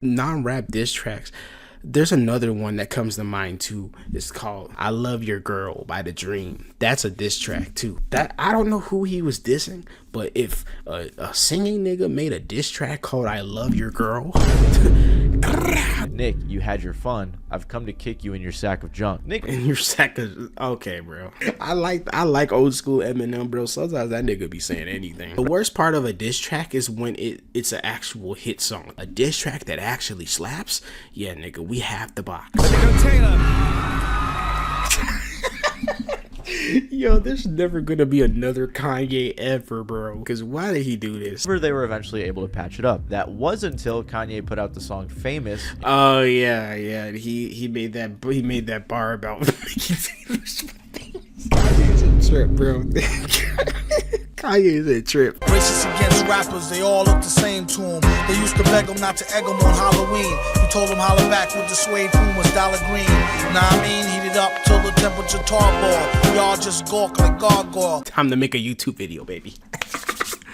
Non-rap diss tracks. There's another one that comes to mind too. It's called "I Love Your Girl" by The Dream. That's a diss track too. That I don't know who he was dissing, but if a singing nigga made a diss track called "I Love Your Girl," Nick, you had your fun. I've come to kick you in your sack of junk. Nick, in your sack of okay, bro. I like old school Eminem, bro. Sometimes that nigga be saying anything. The worst part of a diss track is when it's an actual hit song. A diss track that actually slaps. Yeah, nigga, we have the box. Yo, there's never gonna be another Kanye ever, bro. Because why did he do this? they were eventually able to patch it up. That was until Kanye put out the song "Famous." Oh yeah. He made that bar about Kanye's a trip, bro. Kanye's a trip. Racist against rappers, they all look the same to him. They used to beg him not to egg him on Halloween. He told him holler back with the suede Pumas, Dollar Green. Nah, I mean, heat it up till the temperature tarball. Y'all just gawk like gargoyle. Time to make a YouTube video, baby.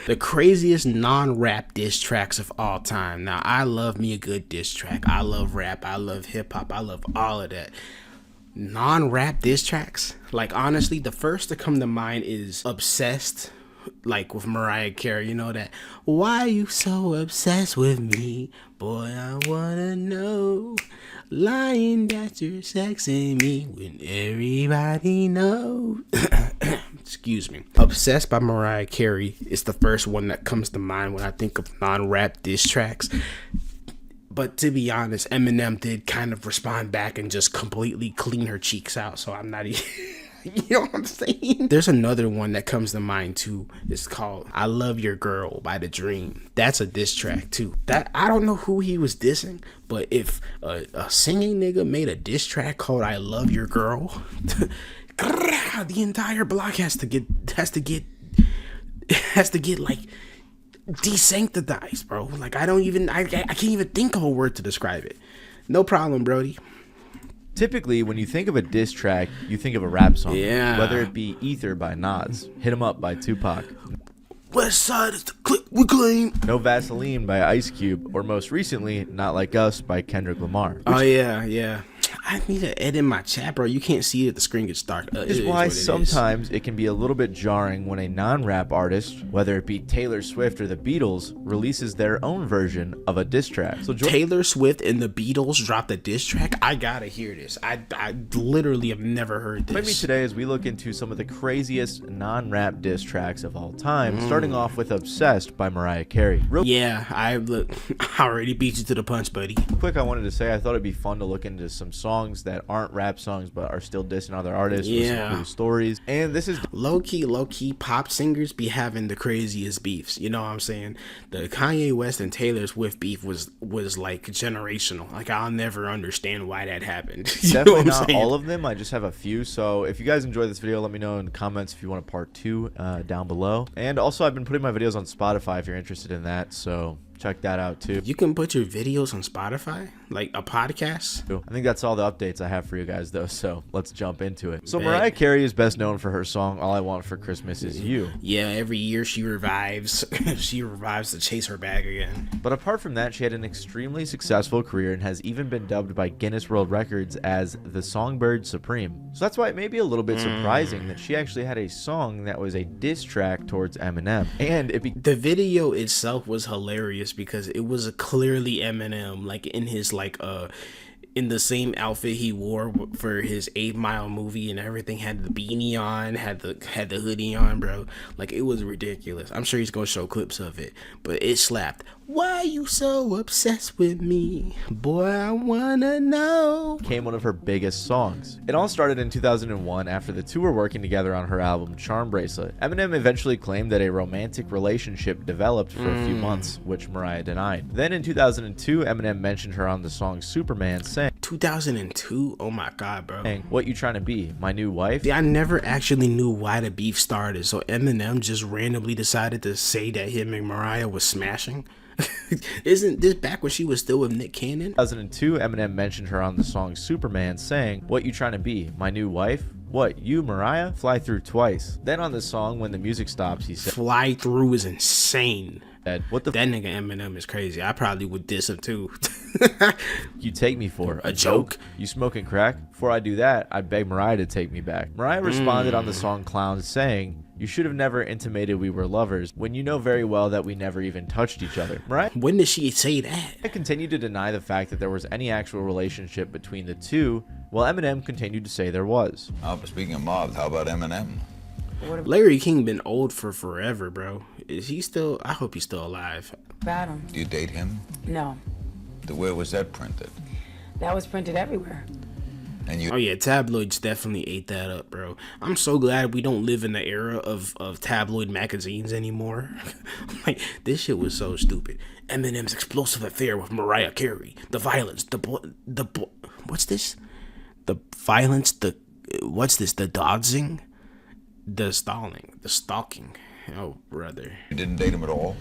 The craziest non-rap diss tracks of all time. Now, I love me a good diss track. I love rap. I love hip-hop. I love all of that. Non-rap diss tracks, like honestly, the first to come to mind is "Obsessed," like with Mariah Carey. You know that "Why you so obsessed with me, boy, I wanna know, lying that you're sexing me when everybody knows." Excuse me. "Obsessed" by Mariah Carey is the first one that comes to mind when I think of non-rap diss tracks. But to be honest, Eminem did kind of respond back and just completely clean her cheeks out. So I'm not even, you know what I'm saying? There's another one that comes to mind too. It's called "I Love Your Girl" by The Dream. That's a diss track too. That I don't know who he was dissing, but if a singing nigga made a diss track called "I Love Your Girl," the entire block has to get like desensitized, bro. Like I can't even think of a word to describe it. No problem, Brody. Typically, when you think of a diss track, you think of a rap song. Yeah. Whether it be "Ether" by Nas, "Hit 'Em Up" by Tupac, "West Side is the click we claim." "No Vaseline" by Ice Cube, or most recently, "Not Like Us" by Kendrick Lamar. Oh yeah. I need to edit my chat, bro. You can't see it. The screen gets dark. This is why sometimes it can be a little bit jarring when a non-rap artist, whether it be Taylor Swift or the Beatles, releases their own version of a diss track. So Taylor Swift and the Beatles dropped a diss track. I gotta hear this. I literally have never heard this. Join me today as we look into some of the craziest non-rap diss tracks of all time, starting off with "Obsessed" by Mariah Carey. I already beat you to the punch, buddy. Quick, I wanted to say I thought it'd be fun to look into some songs that aren't rap songs but are still dissing other artists with some cool stories. And this is low key pop singers be having the craziest beefs. You know what I'm saying? The Kanye West and Taylor Swift beef was like generational. Like I'll never understand why that happened. Definitely not all of them. I just have a few. So if you guys enjoy this video, let me know in the comments if you want a part 2 down below. And also, I've been putting my videos on Spotify if you're interested in that. So check that out too. You can put your videos on Spotify, like a podcast. I think that's all the updates I have for you guys though, so let's jump into it. So Mariah Carey is best known for her song "All I Want for Christmas Is You." Yeah, every year she revives to chase her bag again. But apart from that, she had an extremely successful career and has even been dubbed by Guinness World Records as the Songbird Supreme. So that's why it may be a little bit surprising that she actually had a song that was a diss track towards Eminem. And the video itself was hilarious because it was clearly Eminem, like in his in the same outfit he wore for his 8 Mile movie and everything, had the beanie on, had the hoodie on, bro. Like it was ridiculous. I'm sure he's gonna show clips of it, but it slapped. "Why you so obsessed with me, boy, I wanna know," became one of her biggest songs. It all started in 2001 after the two were working together on her album Charm Bracelet. Eminem eventually claimed that a romantic relationship developed for a few months, which Mariah denied. Then in 2002, Eminem mentioned her on the song Superman, saying, 2002? Oh my god, bro. "What you trying to be, my new wife?" I never actually knew why the beef started, so Eminem just randomly decided to say that him and Mariah was smashing. Isn't this back when she was still with Nick Cannon? 2002, Eminem mentioned her on the song Superman, saying, "What you trying to be, my new wife? What, you, Mariah? Fly through twice." Then on the song, when the music stops, he said, "Fly through is insane." What the That nigga Eminem is crazy. I probably would diss him too. you take me for? A joke? You smoking crack? Before I do that, I'd beg Mariah to take me back. Mariah responded on the song Clowns saying, "You should have never intimated we were lovers when you know very well that we never even touched each other." Mariah When did she say that? continued to deny the fact that there was any actual relationship between the two, while Eminem continued to say there was. Speaking of mobs, how about Eminem? Larry King been old for forever, bro. Is he still? I hope he's still alive. About him. Do you date him? No. Where was that printed? That was printed everywhere. And you Oh yeah, tabloids definitely ate that up, bro. I'm so glad we don't live in the era of tabloid magazines anymore. Like, this shit was so stupid. Eminem's explosive affair with Mariah Carey. The violence, what's this? The violence, what's this? The dodging? The stalking. Oh, brother. didn't date him at all?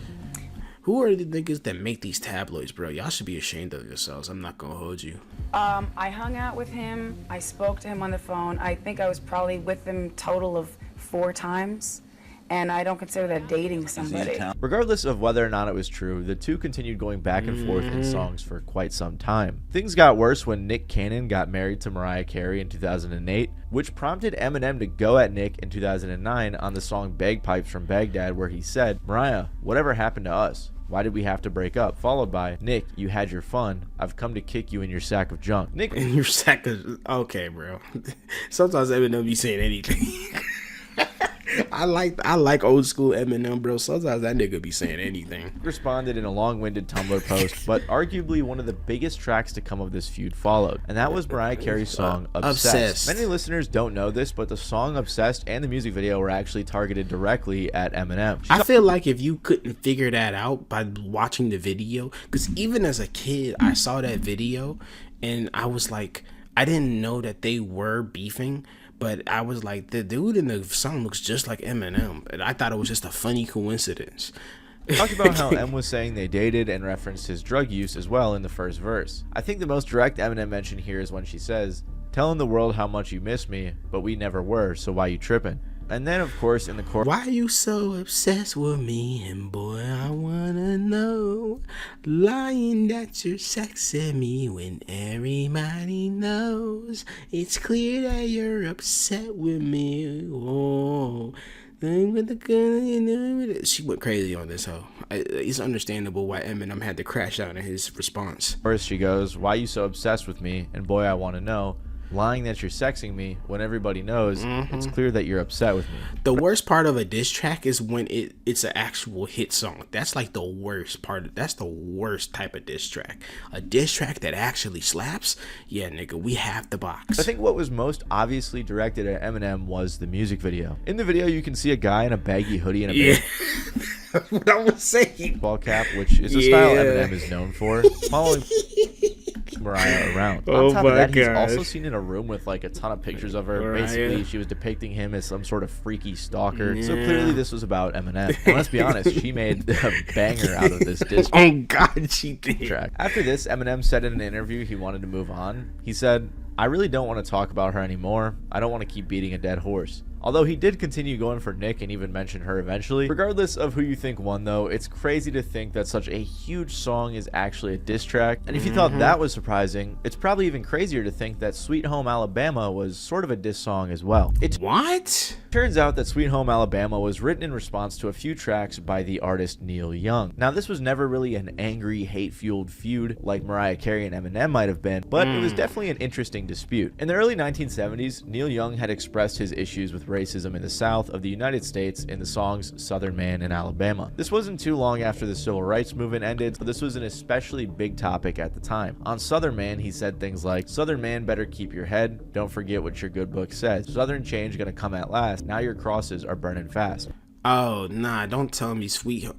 Who are the niggas that make these tabloids, bro? Y'all should be ashamed of yourselves. I'm not gonna hold you. I hung out with him. I spoke to him on the phone. I think I was probably with him total of 4 times. And I don't consider that dating somebody. Regardless of whether or not it was true, the two continued going back and forth in songs for quite some time. Things got worse when Nick Cannon got married to Mariah Carey in 2008, which prompted Eminem to go at Nick in 2009 on the song Bagpipes from Baghdad, where he said, "Mariah, whatever happened to us? Why did we have to break up?" Followed by, "Nick, you had your fun. I've come to kick you in your sack of junk." Nick, In your sack of... Okay, bro. Sometimes Eminem be saying anything. I like old school Eminem, bro. Sometimes that nigga be saying anything. responded in a long-winded Tumblr post, but arguably one of the biggest tracks to come of this feud followed, and that was Mariah Carey's song Obsessed. Many listeners don't know this, but the song Obsessed and the music video were actually targeted directly at Eminem. I feel like if you couldn't figure that out by watching the video, because even as a kid, I saw that video, and I was like, I didn't know that they were beefing, but I was like, the dude in the song looks just like Eminem, and I thought it was just a funny coincidence. Talked about how M was saying they dated and referenced his drug use as well in the first verse. I think the most direct Eminem mention here is when she says, "Telling the world how much you miss me, but we never were, so why you tripping?" And then, of course, in the chorus, Why you so obsessed with me? And boy, I wanna know. Lying that you're sexing me when everybody knows. It's clear that you're upset with me. Oh, she went crazy on this hoe. It's understandable why Eminem had to crash out in his response. she goes, "Why you so obsessed with me? And boy, I want to know. Lying that you're sexing me when everybody knows. It's clear that you're upset with me." The worst part of a diss track is when it's an actual hit song. That's like the worst part. That's the worst type of diss track. A diss track that actually slaps. Yeah, nigga, we have the box. I think what was most obviously directed at Eminem was the music video. In the video, you can see a guy in a baggy hoodie and a That's what I was saying. baseball cap, which is a style Eminem is known for, following Mariah around. On top of that, he's also seen in a room with like a ton of pictures of her. Mariah. Basically, she was depicting him as some sort of freaky stalker. So clearly this was about Eminem. And let's be honest, she made a banger out of this diss Oh God, she did. track. After this, Eminem said in an interview he wanted to move on. He said, "I really don't want to talk about her anymore. I don't want to keep beating a dead horse." Although he did continue going for Nick and even mention her eventually. Regardless of who you think won though, it's crazy to think that such a huge song is actually a diss track. And if you thought that was surprising, it's probably even crazier to think that Sweet Home Alabama was sort of a diss song as well. It What? turns out that Sweet Home Alabama was written in response to a few tracks by the artist Neil Young. Now this was never really an angry, hate-fueled feud like Mariah Carey and Eminem might have been, but it was definitely an interesting dispute. In the early 1970s, Neil Young had expressed his issues with racism in the South of the United States in the songs Southern Man and Alabama. This wasn't too long after the Civil Rights Movement ended, so this was an especially big topic at the time. On Southern Man, he said things like, "Southern man better keep your head, don't forget what your good book says. Southern change gonna come at last, now your crosses are burning fast." Oh nah, don't tell me Sweet Home.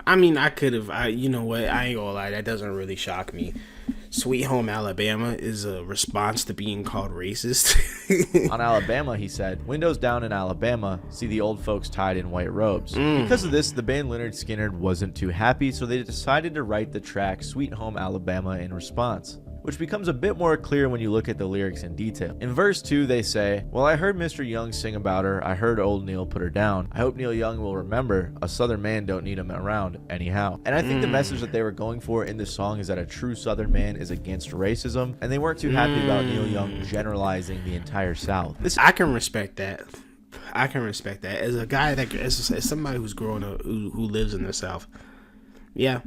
I mean, I could have. You know what? I ain't gonna lie. That doesn't really shock me. Sweet Home Alabama is a response to being called racist. On Alabama, he said, "Windows down in Alabama, see the old folks tied in white robes." Because of this, the band Lynyrd Skynyrd wasn't too happy, so they decided to write the track Sweet Home Alabama in response. which becomes a bit more clear when you look at the lyrics in detail. In verse 2, they say, "Well, I heard Mr. Young sing about her. I heard old Neil put her down. I hope Neil Young will remember, a Southern man don't need him around anyhow." And I think the message that they were going for in this song is that a true Southern man is against racism, and they weren't too happy about Neil Young generalizing the entire South. I can respect that. I can respect that as a guy that as somebody who's growing up who lives in the South. Yeah,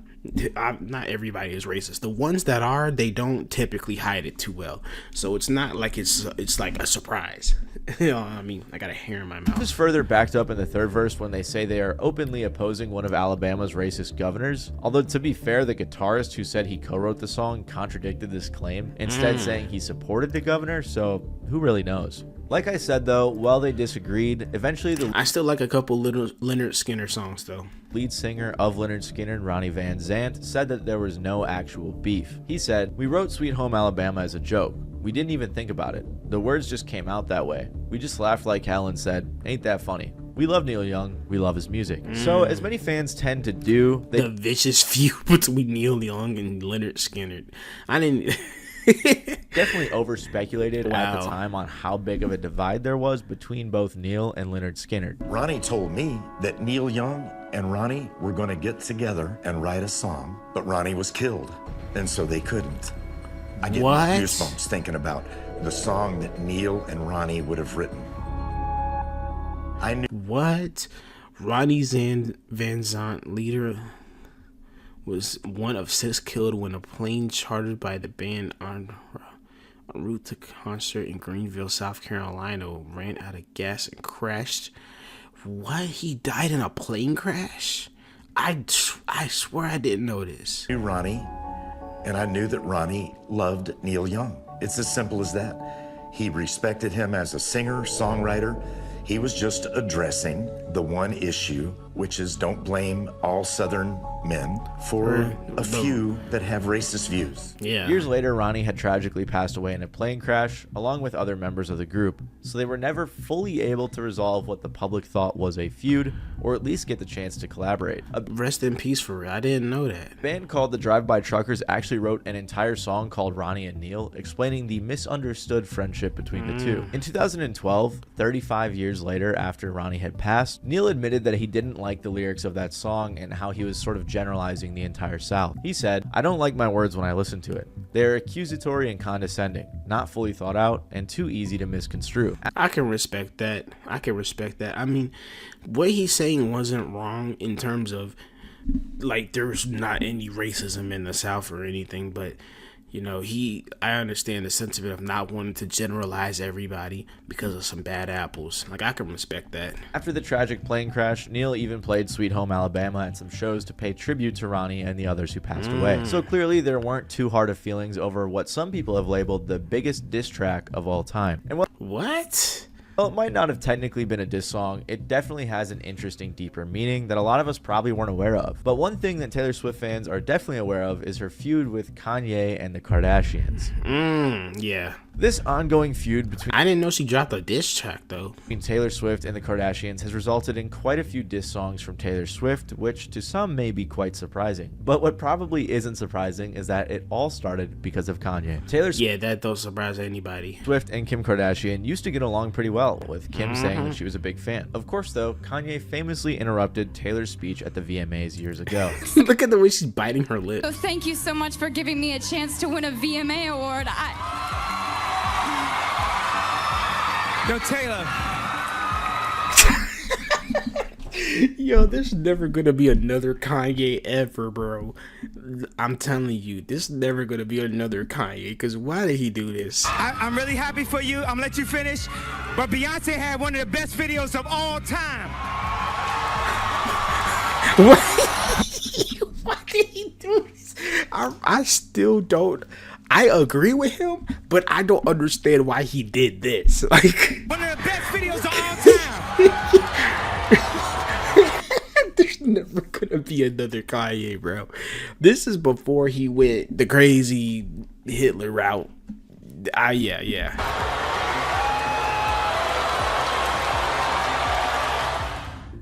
not everybody is racist. The ones that are, they don't typically hide it too well. So it's not like it's like a surprise. You know what I mean? I got a hair in my mouth. This is further backed up in the third verse when they say they are openly opposing one of Alabama's racist governors. Although, to be fair, the guitarist who said he co-wrote the song contradicted this claim, instead saying he supported the governor, so who really knows? Like I said though, while they disagreed, eventually I still like a couple little Leonard Skinner songs though. Lead singer of Leonard Skinner, Ronnie Van Zant, said that there was no actual beef. He said, "We wrote Sweet Home Alabama as a joke. We didn't even think about it. The words just came out that way. We just laughed like hell and said, ain't that funny? We love Neil Young. We love his music." So, as many fans tend to do, the vicious feud between Neil Young and Leonard Skinner. I didn't... definitely over-speculated at the time on how big of a divide there was between both Neil and Leonard Skinner. Ronnie told me that Neil Young and Ronnie were going to get together and write a song, but Ronnie was killed, and so they couldn't. I get goosebumps thinking about the song that Neil and Ronnie would have written. I knew. What? Ronnie Van Zant, leader, was one of 6 killed when a plane chartered by the band en route to concert in Greenville, South Carolina, ran out of gas and crashed. What? He died in a plane crash? I swear I didn't know this. I knew Ronnie, and I knew that Ronnie loved Neil Young. It's as simple as that. He respected him as a singer, songwriter. He was just addressing the one issue, which is don't blame all Southern men for a few that have racist views. Yeah. Years later, Ronnie had tragically passed away in a plane crash, along with other members of the group, so they were never fully able to resolve what the public thought was a feud, or at least get the chance to collaborate. Rest in peace for real. I didn't know that. A band called the Drive-By Truckers actually wrote an entire song called Ronnie and Neil, explaining the misunderstood friendship between the two. In 2012, 35 years later after Ronnie had passed, Neil admitted that he didn't like the lyrics of that song and how he was sort of generalizing the entire South. He said, "I don't like my words when I listen to it. They are accusatory and condescending, not fully thought out, and too easy to misconstrue." I can respect that. I mean, what he's saying wasn't wrong in terms of, like, there's not any racism in the South or anything, but, you know, I understand the sentiment of not wanting to generalize everybody because of some bad apples. Like, I can respect that. After the tragic plane crash, Neil even played Sweet Home Alabama at some shows to pay tribute to Ronnie and the others who passed away. So clearly there weren't too hard of feelings over what some people have labeled the biggest diss track of all time. And What? Well, it might not have technically been a diss song, it definitely has an interesting, deeper meaning that a lot of us probably weren't aware of. But one thing that Taylor Swift fans are definitely aware of is her feud with Kanye and the Kardashians. Yeah. This ongoing feud between I didn't know she dropped a diss track, though. Taylor Swift and the Kardashians has resulted in quite a few diss songs from Taylor Swift, which to some may be quite surprising. But what probably isn't surprising is that it all started because of Kanye. Yeah, that don't surprise anybody. Swift and Kim Kardashian used to get along pretty well, with Kim saying that she was a big fan. Of course, though, Kanye famously interrupted Taylor's speech at the VMAs years ago. Look at the way she's biting her lip. So thank you so much for giving me a chance to win a VMA award. Yo, Taylor. Yo, there's never gonna be another Kanye ever, bro. I'm telling you, there's never gonna be another Kanye. Because why did he do this? I'm really happy for you. I'm gonna let you finish. But Beyonce had one of the best videos of all time. Why did he do this? I still don't. I agree with him, but I don't understand why he did this. Like, one of the best videos of all time. There's never gonna be another Kanye, bro. This is before he went the crazy Hitler route.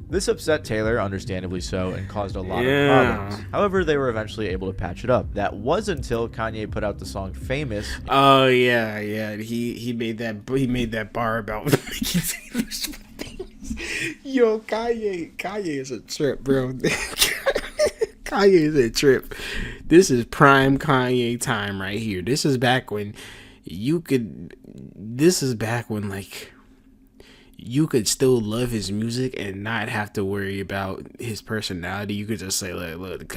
This upset Taylor, understandably so, and caused a lot of problems. However, they were eventually able to patch it up. That was until Kanye put out the song Famous. Oh yeah. He made that bar about making Taylor Swift famous. Yo, Kanye is a trip, bro. Kanye is a trip. This is prime Kanye time right here. This is back when like you could still love his music and not have to worry about his personality. You could just say, look,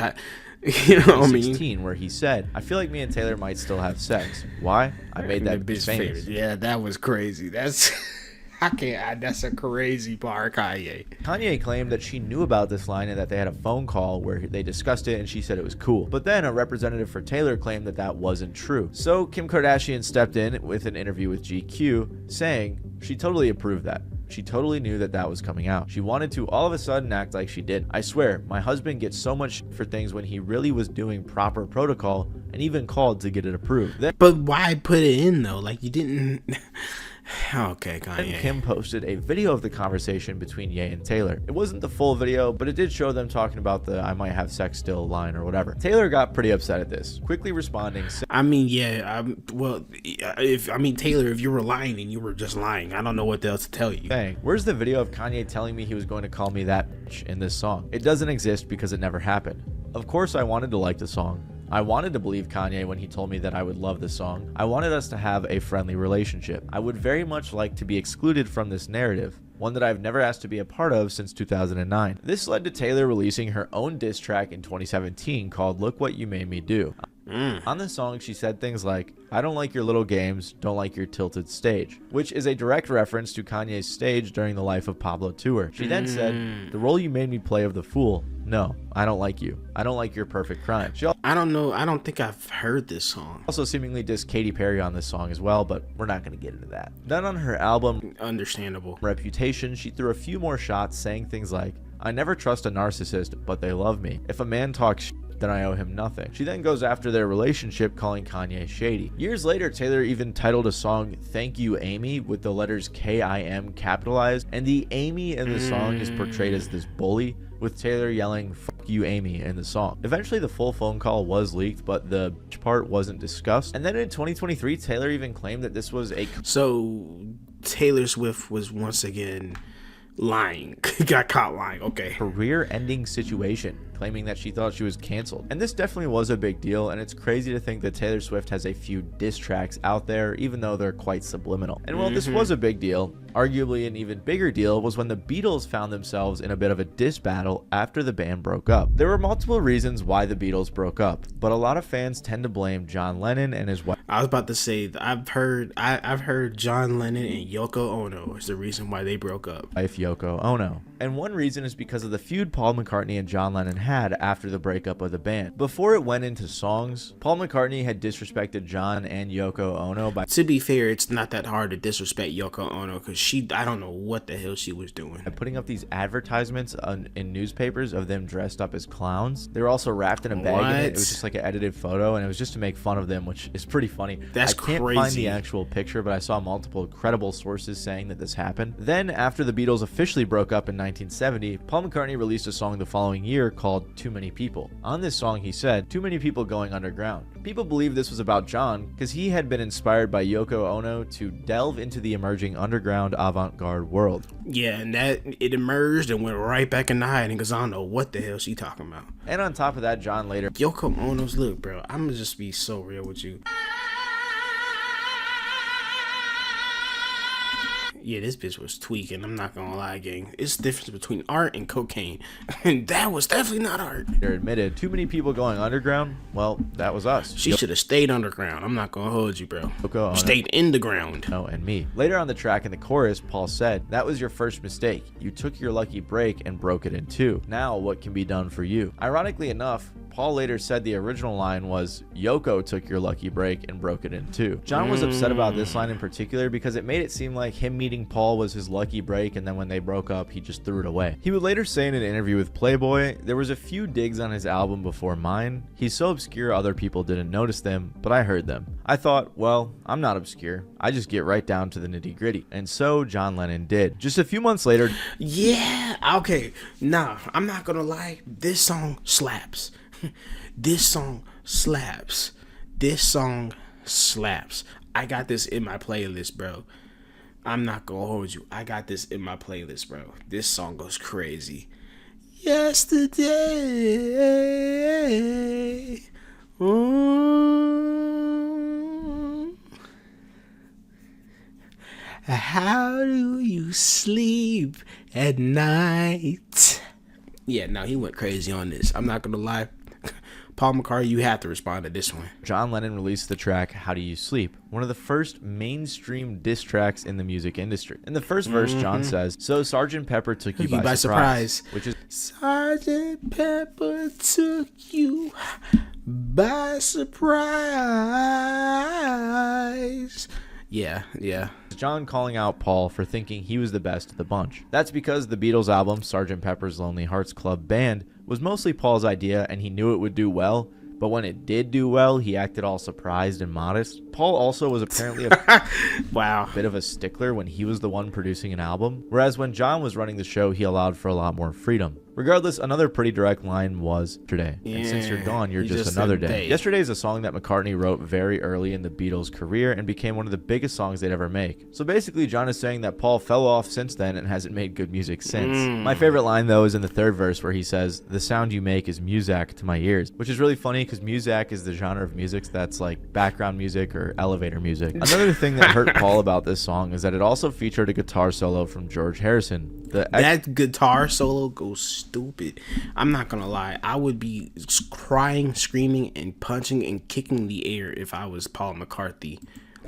you know what I mean? 16, where he said, "I feel like me and Taylor might still have sex. Why? I made that bitch famous." Yeah, that was crazy. That's that's a crazy bar, Kanye. Kanye claimed that she knew about this line and that they had a phone call where they discussed it and she said it was cool. But then a representative for Taylor claimed that that wasn't true. So Kim Kardashian stepped in with an interview with GQ saying she totally approved that. She totally knew that that was coming out. She wanted to all of a sudden act like she did. "I swear, my husband gets so much for things when he really was doing proper protocol and even called to get it approved." But why put it in though? Like you didn't. Okay, And Kanye. Kim posted a video of the conversation between Ye and Taylor. It wasn't the full video, but it did show them talking about the "I might have sex still" line or whatever. Taylor got pretty upset at this, quickly responding. I mean, yeah. Taylor, if you were lying and you were just lying, I don't know what else to tell you. Saying, "Where's the video of Kanye telling me he was going to call me that bitch in this song? It doesn't exist because it never happened. Of course I wanted to like the song. I wanted to believe Kanye when he told me that I would love the song. I wanted us to have a friendly relationship. I would very much like to be excluded from this narrative, one that I've never asked to be a part of since 2009. This led to Taylor releasing her own diss track in 2017 called "Look What You Made Me Do." On the song, she said things like, "I don't like your little games, don't like your tilted stage," which is a direct reference to Kanye's stage during the Life of Pablo tour. She then said, "The role you made me play of the fool, no, I don't like you. I don't like your perfect crime." She I don't know. I don't think I've heard this song. also seemingly dissed Katy Perry on this song as well, but we're not going to get into that. Then on her album Understandable. Reputation, she threw a few more shots saying things like, "I never trust a narcissist, but they love me. If a man talks shit, then I owe him nothing." She then goes after their relationship, calling Kanye shady. Years later, Taylor even titled a song "Thank You Amy" with the letters K-I-M capitalized, and the Amy in the song is portrayed as this bully, with Taylor yelling "fuck you Amy" in the song. Eventually the full phone call was leaked, but the part wasn't discussed. And then in 2023, Taylor even claimed that this was a So Taylor Swift was once again lying. Got caught lying. Okay. career-ending situation, claiming that she thought she was canceled. And this definitely was a big deal, and it's crazy to think that Taylor Swift has a few diss tracks out there, even though they're quite subliminal. And while this was a big deal, arguably an even bigger deal was when the Beatles found themselves in a bit of a diss battle after the band broke up. There were multiple reasons why the Beatles broke up, but a lot of fans tend to blame John Lennon and his wife. I was about to say I've heard John Lennon and Yoko Ono is the reason why they broke up. Yoko Ono. And one reason is because of the feud Paul McCartney and John Lennon had after the breakup of the band. Before it went into songs, Paul McCartney had disrespected John and Yoko Ono by To be fair, it's not that hard to disrespect Yoko Ono because I don't know what the hell she was doing. putting up these advertisements in newspapers of them dressed up as clowns. They were also wrapped in a bag in it. It was just like an edited photo, and it was just to make fun of them, which is pretty funny. That's I can't crazy. find the actual picture, but I saw multiple credible sources saying that this happened. Then, after the Beatles officially broke up in 1970, Paul McCartney released a song the following year called "Too Many People." On this song, he said, "Too many people going underground." People believe this was about John because he had been inspired by Yoko Ono to delve into the emerging underground avant-garde world. Yeah, and that it emerged and went right back in the hiding because I don't know what the hell she talking about. And on top of that, John later Yoko Ono's look, bro. I'm gonna just be so real with you. Yeah, this bitch was tweaking. I'm not gonna lie, gang. It's the difference between art and cocaine. And that was definitely not art. admitted, too many people going underground, well, that was us. She should have stayed underground. I'm not gonna hold you, bro. Yoko Ono. Stayed in the ground. No, and me. Later on the track in the chorus, Paul said, "That was your first mistake. You took your lucky break and broke it in two. Now what can be done for you?" Ironically enough, Paul later said the original line was, "Yoko took your lucky break and broke it in two." John was upset about this line in particular because it made it seem like him meeting Paul was his lucky break, and then when they broke up, he just threw it away. He would later say in an interview with Playboy, "There was a few digs on his album before mine. He's so obscure other people didn't notice them, but I heard them. I thought, well, I'm not obscure. I just get right down to the nitty-gritty." And so John Lennon did. Just a few months later, Yeah, okay. Nah, I'm not gonna lie. This song slaps. This song slaps. This song slaps. I got this in my playlist, bro. I'm not gonna hold you. I got this in my playlist, bro. This song goes crazy. Yesterday. Ooh. How do you sleep at night? Yeah, no, he went crazy on this. I'm not gonna lie. Paul McCarthy, you have to respond to this one. John Lennon released the track "How Do You Sleep," one of the first mainstream diss tracks in the music industry. In the first verse, John says, "So Sgt. Pepper took you by surprise," which is Sgt. Pepper took you by surprise. Yeah. John calling out Paul for thinking he was the best of the bunch. That's because the Beatles album, Sgt. Pepper's Lonely Hearts Club Band, was mostly Paul's idea and he knew it would do well, but when it did do well, he acted all surprised and modest. Paul also was apparently a bit of a stickler when he was the one producing an album, whereas when John was running the show, he allowed for a lot more freedom. Regardless, another pretty direct line was "Yesterday." And since you're gone, you're just another day. "Yesterday" is a song that McCartney wrote very early in the Beatles' career and became one of the biggest songs they'd ever make. So basically, John is saying that Paul fell off since then and hasn't made good music since. My favorite line, though, is in the third verse where he says, "The sound you make is muzak to my ears," which is really funny because muzak is the genre of music that's like background music or elevator music. Another thing that hurt Paul about this song is that it also featured a guitar solo from George Harrison. That guitar solo goes stupid. I'm not gonna lie. I would be crying, screaming, and punching and kicking the air if I was Paul McCarthy.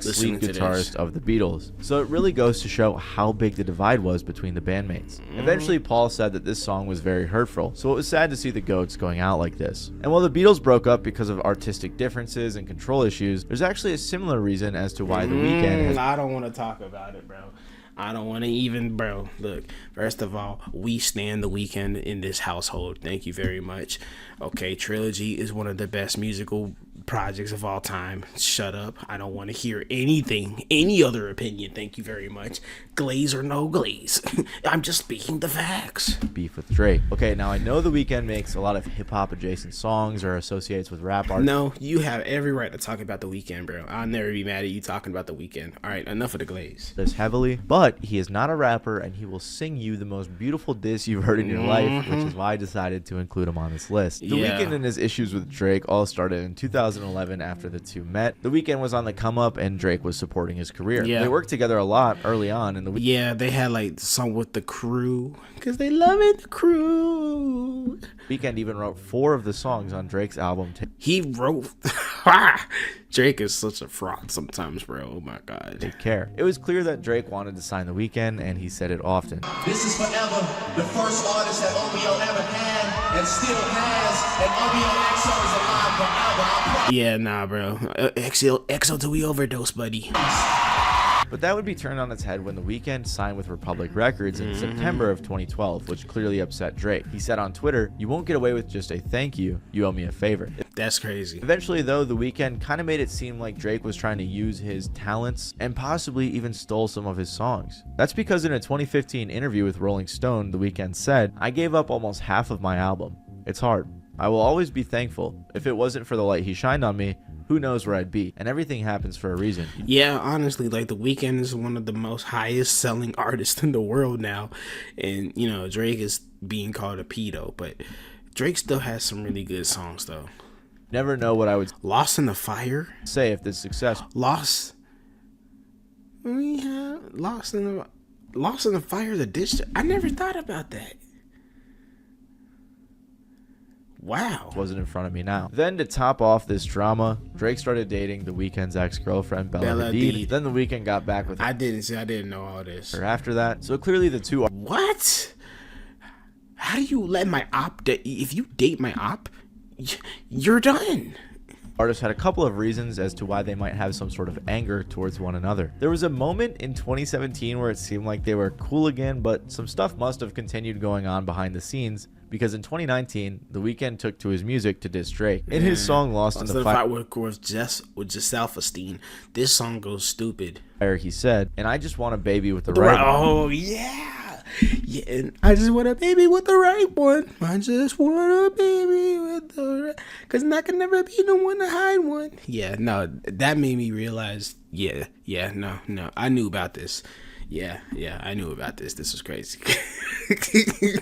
Lead guitarist of the Beatles. So it really goes to show how big the divide was between the bandmates. Eventually, Paul said that this song was very hurtful, so it was sad to see the goats going out like this. And while the Beatles broke up because of artistic differences and control issues, there's actually a similar reason as to why The Weeknd I don't want to talk about it, bro. I don't want to even, bro. Look, first of all, we stand The Weeknd in this household. Thank you very much. Okay, Trilogy is one of the best musical projects of all time. Shut up. I don't want to hear anything, any other opinion. Thank you very much. Glaze or no glaze. I'm just speaking the facts. Beef with Drake. Okay, now I know The Weeknd makes a lot of hip-hop adjacent songs or associates with rap art. No, you have every right to talk about The Weeknd, bro. I'll never be mad at you talking about The Weeknd. All right, enough of the glaze. This heavily, but he is not a rapper and he will sing you the most beautiful diss you've heard in your life, which is why I decided to include him on this list. The Weeknd and his issues with Drake all started in 2011 after the two met. The Weeknd was on the come up and Drake was supporting his career. They worked together a lot early on in the they had like some with the crew because they love it, the crew. Weeknd even wrote 4 of the songs on Drake's album. He wrote Drake is such a fraud sometimes, bro. Oh my god. Take Care. It was clear that Drake wanted to sign The Weeknd and he said it often. This is forever the first artist that OVO ever had and still has, and OVO EXO is alive forever. Yeah, nah, bro. EXO till we overdose, buddy. But that would be turned on its head when The Weeknd signed with Republic Records in September of 2012, which clearly upset Drake. He said on Twitter, "You won't get away with just a thank you. You owe me a favor." That's crazy. Eventually, though, The Weeknd kind of made it seem like Drake was trying to use his talents and possibly even stole some of his songs. That's because in a 2015 interview with Rolling Stone, The Weeknd said, "I gave up almost half of my album. It's hard. I will always be thankful. If it wasn't for the light he shined on me, who knows where I'd be, and everything happens for a reason." Yeah, honestly, like The Weeknd is one of the most highest selling artists in the world now, and you know Drake is being called a pedo, but Drake still has some really good songs though. Never know what I would Lost in the Fire say if this success. Lost in the Fire, the dish. I never thought about that. Wow. Wasn't in front of me now. Then to top off this drama, Drake started dating The Weeknd's ex-girlfriend Bella Hadid. Then The Weeknd got back with her. I didn't know all this. Or after that. So clearly the two are. What? How do you let my op if you date my op, you're done. Artists had a couple of reasons as to why they might have some sort of anger towards one another. There was a moment in 2017 where it seemed like they were cool again, but some stuff must have continued going on behind the scenes, because in 2019, The Weeknd took to his music to diss Drake. In his song Lost in the Fire with just self-esteem, this song goes stupid. he said, "And I just want a baby with the right one." Oh, yeah. Yeah, and I just want a baby with the right one. I just want a baby with the right... Because I can never be the one to hide one. Yeah, no, that made me realize, no, I knew about this. Yeah, I knew about this. This was crazy.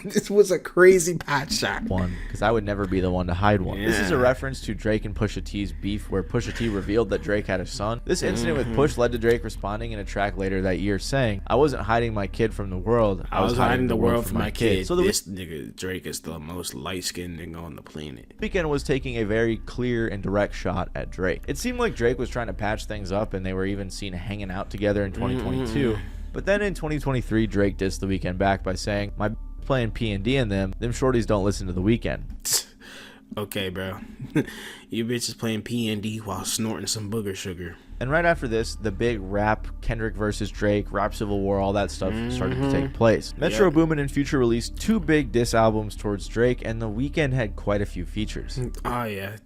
This was a crazy pot shot. One, because I would never be the one to hide one. This is a reference to Drake and Pusha T's beef, where Pusha T revealed that Drake had a son. This incident with Push led to Drake responding in a track later that year saying, "I wasn't hiding my kid from the world. I was hiding the world from my kid." So this nigga Drake is the most light-skinned nigga on the planet. Weeknd was taking a very clear and direct shot at Drake. It seemed like Drake was trying to patch things up, and they were even seen hanging out together in 2022. But then in 2023, Drake dissed The Weeknd back by saying, "My playing P&D in them shorties don't listen to The Weeknd." Okay, bro. You bitches playing P&D while snorting some booger sugar. And right after this, the big rap, Kendrick versus Drake, rap civil war, all that stuff started to take place. Metro Boomin and Future released 2 big diss albums towards Drake, and The Weeknd had quite a few features. Oh, yeah.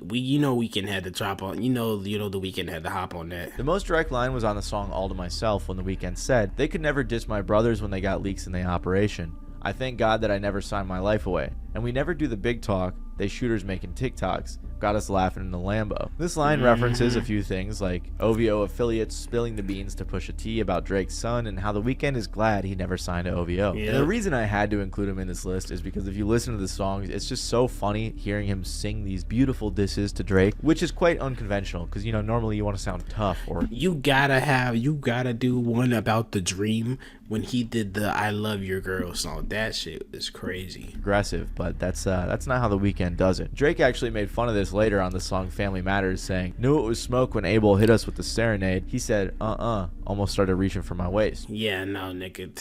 Weeknd had to drop on. The Weeknd had to hop on that. The most direct line was on the song All to Myself, when The Weeknd said, "They could never diss my brothers when they got leaks in the operation. I thank God that I never signed my life away. And we never do the big talk. They shooters making TikToks. Got us laughing in the Lambo." This line references a few things like OVO affiliates spilling the beans to Pusha T about Drake's son, and how The Weeknd is glad he never signed to OVO. Yeah. And the reason I had to include him in this list is because if you listen to the songs, it's just so funny hearing him sing these beautiful disses to Drake, which is quite unconventional, because normally you want to sound tough, or you gotta do one about the dream when he did the "I Love Your Girl" song. That shit is crazy. aggressive, but that's not how The Weeknd does it. Drake actually made fun of this later on the song Family Matters, saying, "Knew it was smoke when Abel hit us with the serenade. He said, almost started reaching for my waist." Yeah, no, nigga.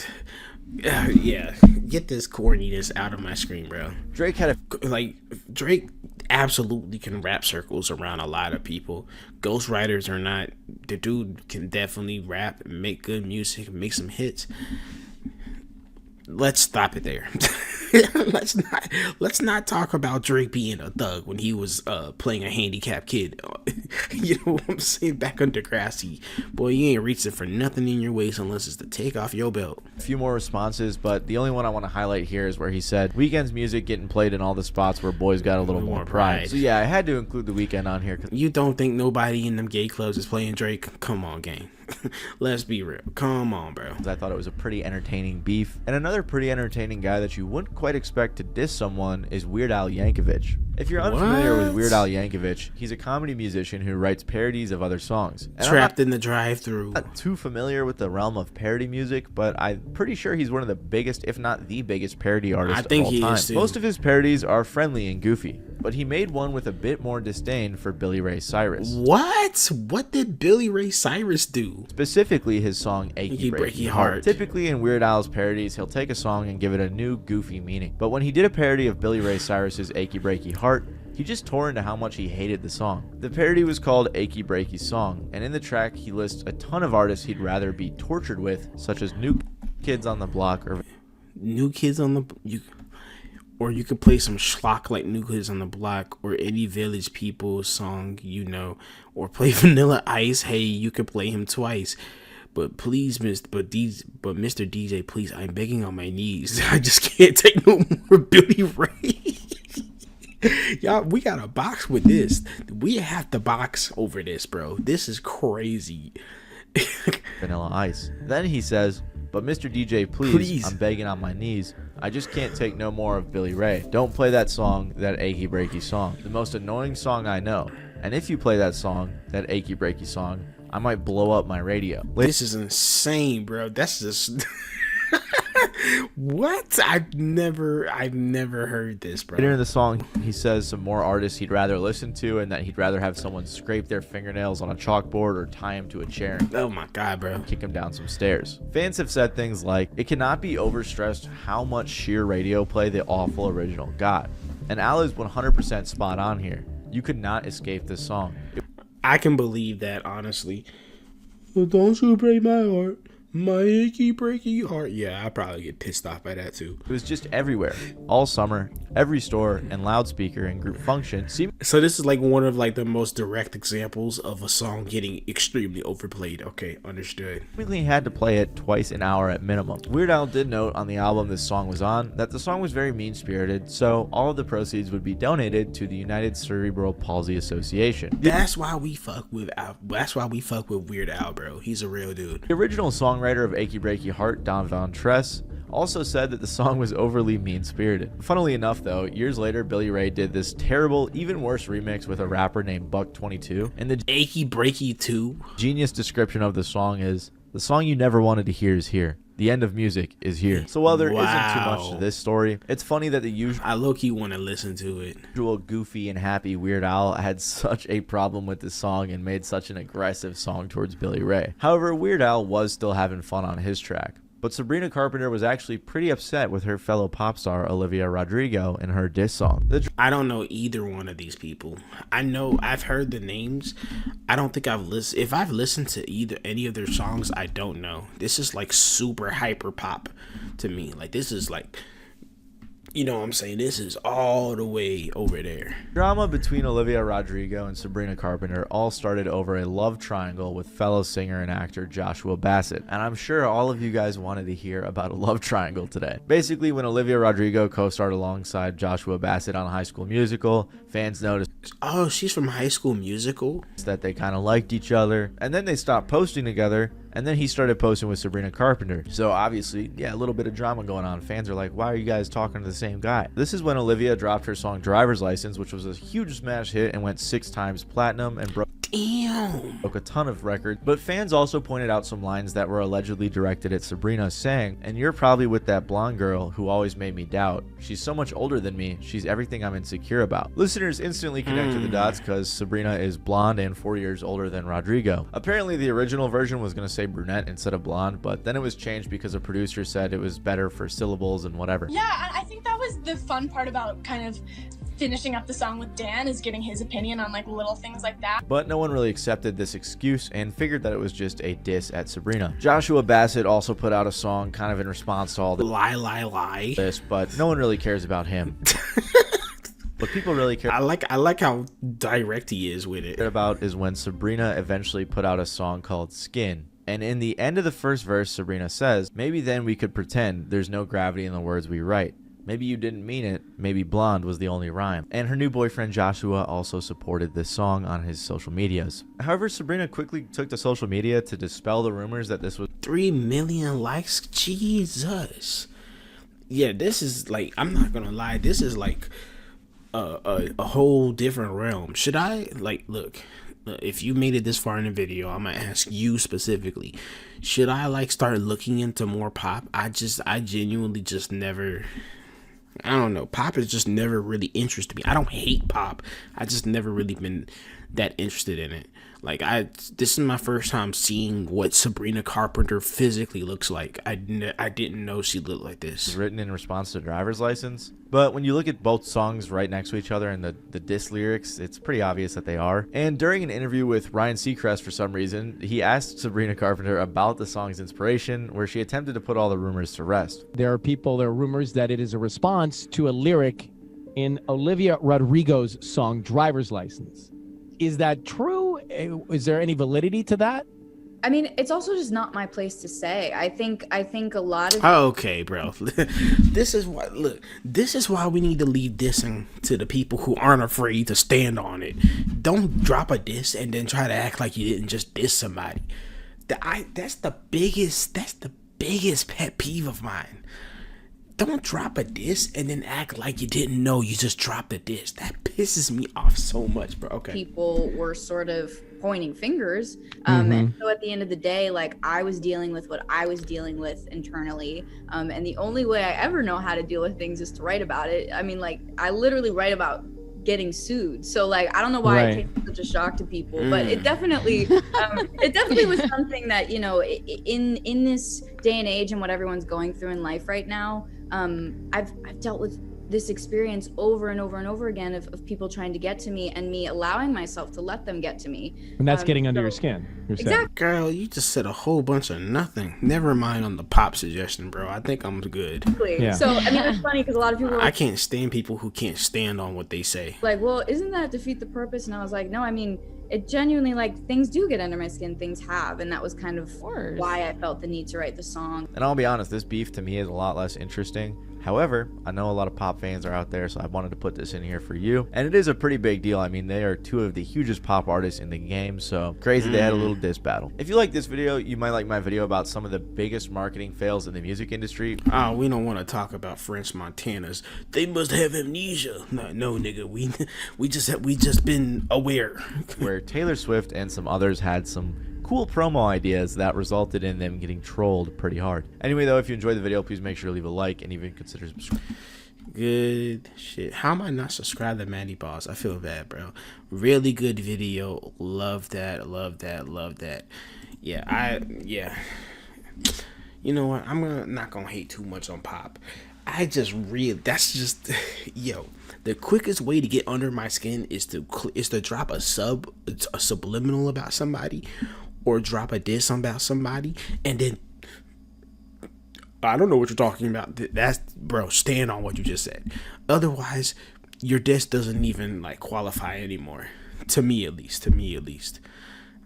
Yeah, get this corniness out of my screen, bro. Drake Drake absolutely can rap circles around a lot of people. Ghostwriters or not, the dude can definitely rap, make good music, make some hits. Let's stop it there. let's not talk about Drake being a thug when he was playing a handicapped kid. You know what I'm saying? Back under Grassy. Boy, you ain't reaching for nothing in your waist unless it's to take off your belt. A few more responses, but the only one I want to highlight here is where he said, "Weeknd's music getting played in all the spots where boys got a little more pride." So yeah, I had to include The Weeknd on here. You don't think nobody in them gay clubs is playing Drake? Come on, gang. Let's be real. Come on, bro. I thought it was a pretty entertaining beef. And another pretty entertaining guy that you wouldn't quite expect to diss someone is Weird Al Yankovic. If you're unfamiliar with Weird Al Yankovic, he's a comedy musician who writes parodies of other songs. And Trapped in the Drive-Thru. Not too familiar with the realm of parody music, but I'm pretty sure he's one of the biggest, if not the biggest, parody artists of all time. Is too. Most of his parodies are friendly and goofy, but he made one with a bit more disdain for Billy Ray Cyrus. What? What did Billy Ray Cyrus do? Specifically his song Achy Breaky Heart. Typically in Weird Al's parodies, he'll take a song and give it a new goofy meaning. But when he did a parody of Billy Ray Cyrus's Achy Breaky Heart, he just tore into how much he hated the song. The parody was called Achy Breaky Song, and in the track he lists a ton of artists he'd rather be tortured with, such as New Kids on the Block or New Kids on the or you could play some schlock like New Kids on the Block or any Village People song, or play Vanilla Ice. Hey, you could play him twice. But please, Mr. DJ, please, I'm begging on my knees. I just can't take no more Billy Ray. Y'all, we got a box with this. We have to box over this, bro. This is crazy. Vanilla Ice. Then he says, "But Mr. DJ, please, I'm begging on my knees. I just can't take no more of Billy Ray. Don't play that song, that Achy Breaky Song. The most annoying song I know. And if you play that song, that Achy Breaky Song, I might blow up my radio." This is insane, bro. That's just... What? I've never heard this, bro. Later in the song, he says some more artists he'd rather listen to, and that he'd rather have someone scrape their fingernails on a chalkboard or tie him to a chair. Oh my god, bro. Kick him down some stairs. Fans have said things like, "It cannot be overstressed how much sheer radio play the awful original got. And Al is 100% spot on here. You could not escape this song. I can believe that, honestly. Well, don't you break my heart. My achy breaky heart. Yeah, I'd probably get pissed off by that too. It was just everywhere, all summer, every store and loudspeaker and group function. So this is like one of like the most direct examples of a song getting extremely overplayed. Okay, understood. Seemingly had to play it twice an hour at minimum. Weird Al did note on the album this song was on that the song was very mean-spirited, so all of the proceeds would be donated to the United Cerebral Palsy Association. That's why we fuck with Al. That's why we fuck with Weird Al, bro. He's a real dude. The original songwriter of Achy Breaky Heart, Don Von Tress, also said that the song was overly mean-spirited. Funnily enough, though, years later, Billy Ray did this terrible, even worse remix with a rapper named Buck22, and the Achy Breaky 2 genius description of the song is, "The song you never wanted to hear is here. The end of music is here." So while there isn't too much to this story, it's funny that the usual I low-key want to listen to it. Goofy and happy Weird Al had such a problem with this song and made such an aggressive song towards Billy Ray. However, Weird Al was still having fun on his track. But Sabrina Carpenter was actually pretty upset with her fellow pop star Olivia Rodrigo in her diss song. I don't know either one of these people. I know I've heard the names. I don't think I've listened. If I've listened to any of their songs, I don't know. This is like super hyper pop to me. Like this is like, you know what I'm saying? This is all the way over there. Drama between Olivia Rodrigo and Sabrina Carpenter all started over a love triangle with fellow singer and actor Joshua Bassett. And I'm sure all of you guys wanted to hear about a love triangle today. Basically, when Olivia Rodrigo co-starred alongside Joshua Bassett on High School Musical, fans noticed, oh, she's from High School Musical? That they kind of liked each other. And then they stopped posting together. And then he started posting with Sabrina Carpenter. So obviously, yeah, a little bit of drama going on. Fans are like, why are you guys talking to the same guy? This is when Olivia dropped her song Driver's License, which was a huge smash hit and went 6 times platinum and broke a ton of records. But fans also pointed out some lines that were allegedly directed at Sabrina, saying, "And you're probably with that blonde girl who always made me doubt. She's so much older than me. She's everything I'm insecure about." Listeners instantly connected the dots because Sabrina is blonde and 4 years older than Rodrigo. Apparently the original version was going to say brunette instead of blonde, but then it was changed because a producer said it was better for syllables and whatever. Yeah, I think that was the fun part about kind of finishing up the song with Dan, is getting his opinion on like little things like that. But no one really accepted this excuse and figured that it was just a diss at Sabrina. Joshua Bassett also put out a song kind of in response to all the lie this, but no one really cares about him. But people really care. I like how direct he is with it. About is when Sabrina eventually put out a song called Skin. And in the end of the first verse, Sabrina says, "Maybe then we could pretend there's no gravity in the words we write. Maybe you didn't mean it. Maybe blonde was the only rhyme." And her new boyfriend Joshua also supported this song on his social medias. However, Sabrina quickly took to social media to dispel the rumors that this was 3 million likes. Jesus. Yeah, this is like, I'm not gonna lie, this is like a whole different realm. Should I like look? If you made it this far in the video, I'm gonna ask you specifically, should I like start looking into more pop? I genuinely just never, I don't know, pop has just never really interested me. I don't hate pop, I just never really been that interested in it. Like this is my first time seeing what Sabrina Carpenter physically looks like. I didn't know she looked like this. Written in response to Driver's License. But when you look at both songs right next to each other and the diss lyrics, it's pretty obvious that they are. And during an interview with Ryan Seacrest, for some reason, he asked Sabrina Carpenter about the song's inspiration, where she attempted to put all the rumors to rest. There are rumors that it is a response to a lyric in Olivia Rodrigo's song Driver's License. Is that true? Is there any validity to that? I mean, it's also just not my place to say. I think a lot of... Okay, bro. This is why we need to leave dissing to the people who aren't afraid to stand on it. Don't drop a diss and then try to act like you didn't just diss somebody. That's the biggest pet peeve of mine. Don't drop a diss and then act like you didn't know you just dropped a diss. That pisses me off so much, bro. Okay. People were sort of pointing fingers. And so at the end of the day, like, I was dealing with what I was dealing with internally. And the only way I ever know how to deal with things is to write about it. I mean, like, I literally write about getting sued. So, like, I don't know why it came such a shock to people, but it definitely was something that, you know, in this day and age and what everyone's going through in life right now, I've dealt with this experience over and over and over again of people trying to get to me and me allowing myself to let them get to me. And that's getting under your skin. Exactly. Girl, you just said a whole bunch of nothing. Never mind on the pop suggestion, bro. I think I'm good. Yeah. So, I mean, it's funny because a lot of people are I like, can't stand people who can't stand on what they say. well, isn't that defeat the purpose? And I was like, no, I mean, it genuinely, like, things do get under my skin. Things have. And that was kind of why I felt the need to write the song. And I'll be honest, this beef to me is a lot less interesting. However, I know a lot of pop fans are out there, so I wanted to put this in here for you. And it is a pretty big deal. I mean, they are two of the hugest pop artists in the game, so crazy they had a little diss battle. If you like this video, you might like my video about some of the biggest marketing fails in the music industry. We don't want to talk about French Montanas. They must have amnesia. No, nigga. We just been aware. Where Taylor Swift and some others had some cool promo ideas that resulted in them getting trolled pretty hard. Anyway, though, if you enjoyed the video, please make sure to leave a like and even consider subscribing. Good shit. How am I not subscribed to MattyBallz? I feel bad, bro. Really good video. Love that. Yeah. You know what? I'm not gonna hate too much on pop. That's just yo. The quickest way to get under my skin is to drop a subliminal about somebody, or drop a diss about somebody, and then I don't know what you're talking about. That's, bro, stand on what you just said. Otherwise, your diss doesn't even like qualify anymore. To me at least.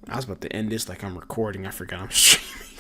I was about to end this like I'm recording. I forgot I'm streaming.